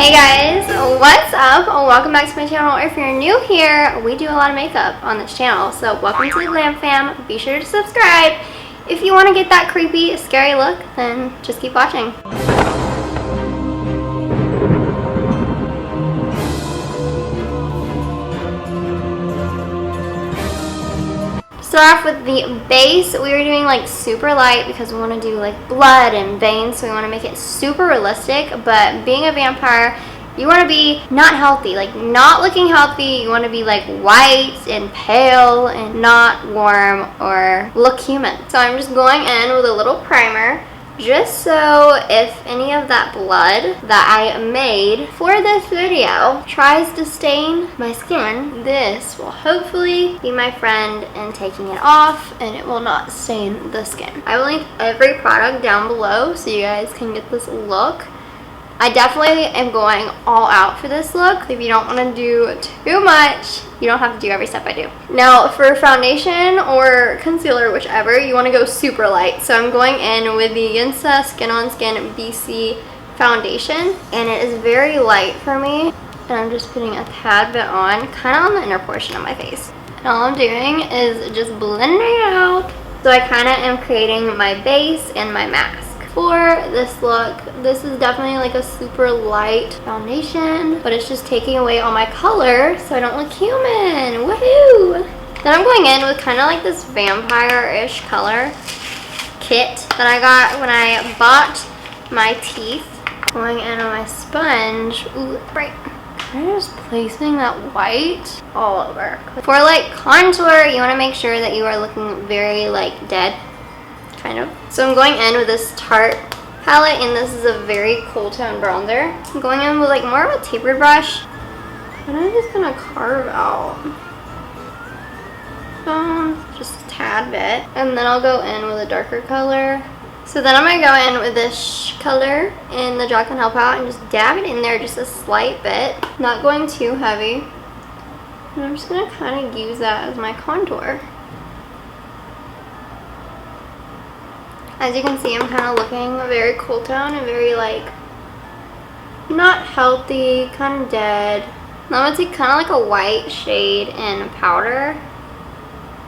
Hey guys, what's up? Welcome back to my channel. If you're new here, we do a lot of makeup on this channel, so welcome to the Glam Fam. Be sure to subscribe. If you want to get that creepy, scary look, then just keep watching. Start off with the base. We are doing like super light because we want to do like blood and veins, so we want to make it super realistic. But being a vampire, you want to be not healthy, like not looking healthy. You want to be like white and pale and not warm or look human. So I'm just going in with a little primer, just so if any of that blood that I made for this video tries to stain my skin, this will hopefully be my friend in taking it off and it will not stain the skin. I will link every product down below so you guys can get this look. I definitely am going all out for this look. If you don't want to do too much, you don't have to do every step I do. Now for foundation or concealer, whichever, you want to go super light. So I'm going in with the Yinsa Skin on Skin BC foundation, and it is very light for me. And I'm just putting a tad bit on, kind of on the inner portion of my face. And all I'm doing is just blending it out. So I kind of am creating my base and my mask. For this look, this is definitely like a super light foundation, but it's just taking away all my color so I don't look human. Woohoo! Then I'm going in with kind of like this vampire-ish color kit that I got when I bought my teeth. Going in on my sponge. Ooh, right. I'm just placing that white all over. For like contour, you want to make sure that you are looking very like dead. Kind of. So I'm going in with this Tarte palette, and this is a very cool tone bronzer. I'm going in with like more of a tapered brush, and I'm just gonna carve out just a tad bit, and then I'll go in with a darker color. So then I'm gonna go in with this color in the Jot Can Help Out and just dab it in there just a slight bit, not going too heavy. And I'm just gonna kind of use that as my contour. As you can see, I'm kind of looking very cool tone and very like not healthy, kind of dead. Now I'm going to take kind of like a white shade in powder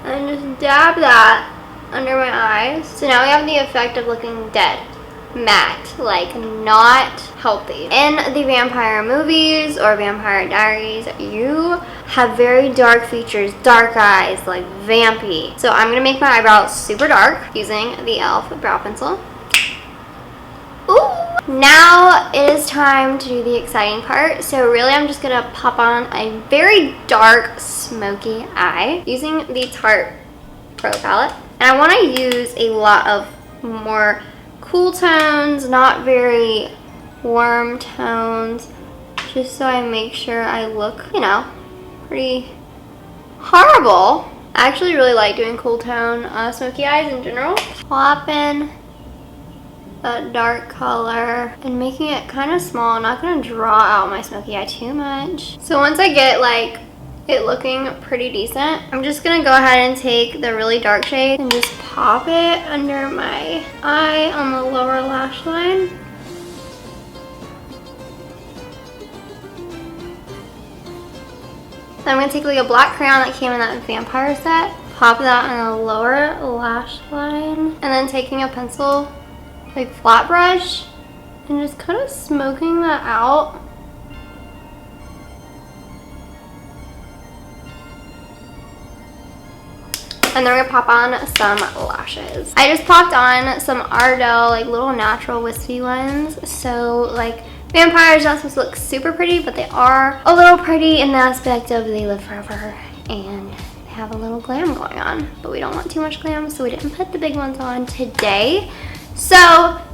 and just dab that under my eyes. So now we have the effect of looking dead, matte, like not healthy. In the vampire movies or vampire diaries, you have very dark features, dark eyes, like vampy. So I'm gonna make my eyebrows super dark using the e.l.f. brow pencil. Ooh! Now it is time to do the exciting part. So really I'm just gonna pop on a very dark smoky eye using the Tarte Pro palette. And I wanna use a lot of more cool tones, not very warm tones, just so I make sure I look, you know, pretty horrible. I actually really like doing cool tone smoky eyes in general. Plop in that dark color and making it kind of small. I'm not going to draw out my smoky eye too much. So once I get like it looking pretty decent, I'm just going to go ahead and take the really dark shade and just pop it under my eye on the lower lash line. Then I'm going to take like a black crayon that came in that vampire set, pop that on the lower lash line, and then taking a pencil, like flat brush, and just kind of smoking that out. And then we're gonna pop on some lashes. I just popped on some Ardell, like little natural wispy ones. So like vampires are not supposed to look super pretty, but they are a little pretty in the aspect of they live forever and they have a little glam going on. But we don't want too much glam, so we didn't put the big ones on today. So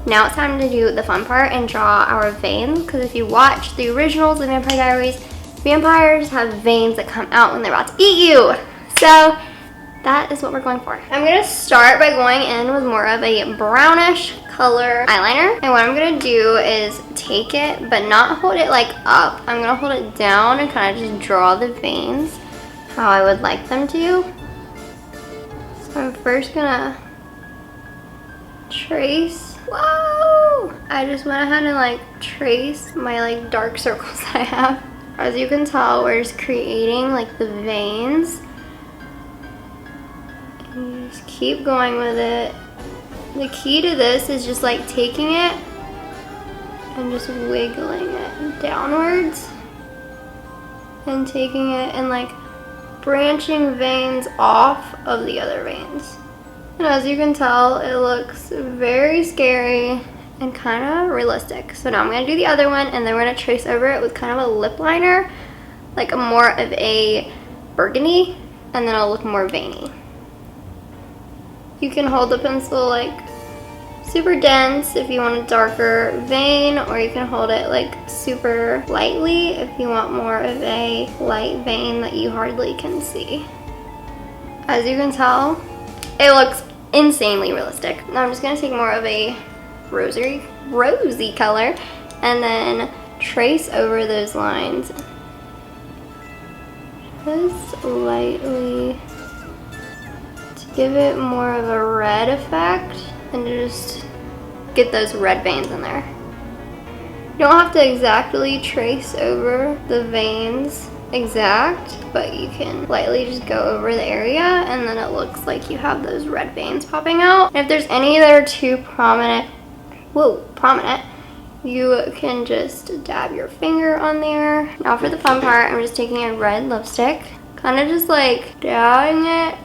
now it's time to do the fun part and draw our veins, because if you watch the originals of Vampire Diaries, vampires have veins that come out when they're about to eat you. So that is what we're going for. I'm going to start by going in with more of a brownish color eyeliner. And what I'm going to do is take it, but not hold it like up. I'm going to hold it down and kind of just draw the veins how I would like them to. So I'm first going to trace. Whoa! I just went ahead and like trace my like dark circles that I have. As you can tell, we're just creating like the veins. And you just keep going with it. The key to this is just like taking it and just wiggling it downwards. And taking it and like branching veins off of the other veins. And as you can tell, it looks very scary and kind of realistic. So now I'm going to do the other one, and then we're going to trace over it with kind of a lip liner, like a more of a burgundy, and then it'll look more veiny. You can hold the pencil like super dense if you want a darker vein, or you can hold it like super lightly if you want more of a light vein that you hardly can see. As you can tell, it looks insanely realistic. Now I'm just going to take more of a rosy color and then trace over those lines. Just lightly to give it more of a red effect and to just get those red veins in there. You don't have to exactly trace over the veins exact, but you can lightly just go over the area and then it looks like you have those red veins popping out. And if there's any that are too prominent, you can just dab your finger on there. Now for the fun part, I'm just taking a red lipstick, kind of just like dabbing it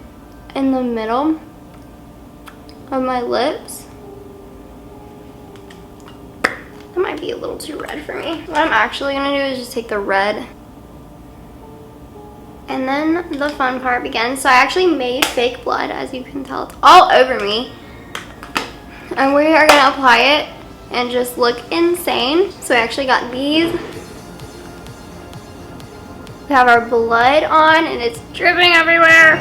in the middle of my lips. That might be a little too red for me. What I'm actually gonna do is just take the red, and then the fun part begins. So I actually made fake blood, as you can tell, it's all over me. And we are gonna apply it and just look insane. So I actually got these. We have our blood on and it's dripping everywhere.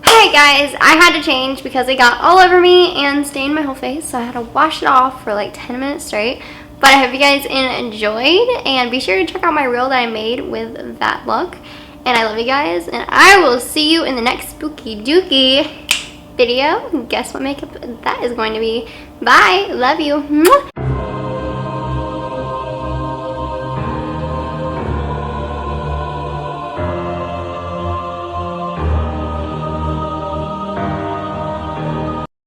Hey guys, I had to change because it got all over me and stained my whole face, so I had to wash it off for like 10 minutes straight. But I hope you guys enjoyed, and be sure to check out my reel that I made with that look. And I love you guys, and I will see you in the next spooky dookie video. Guess what makeup that is going to be. Bye. Love you. Mwah.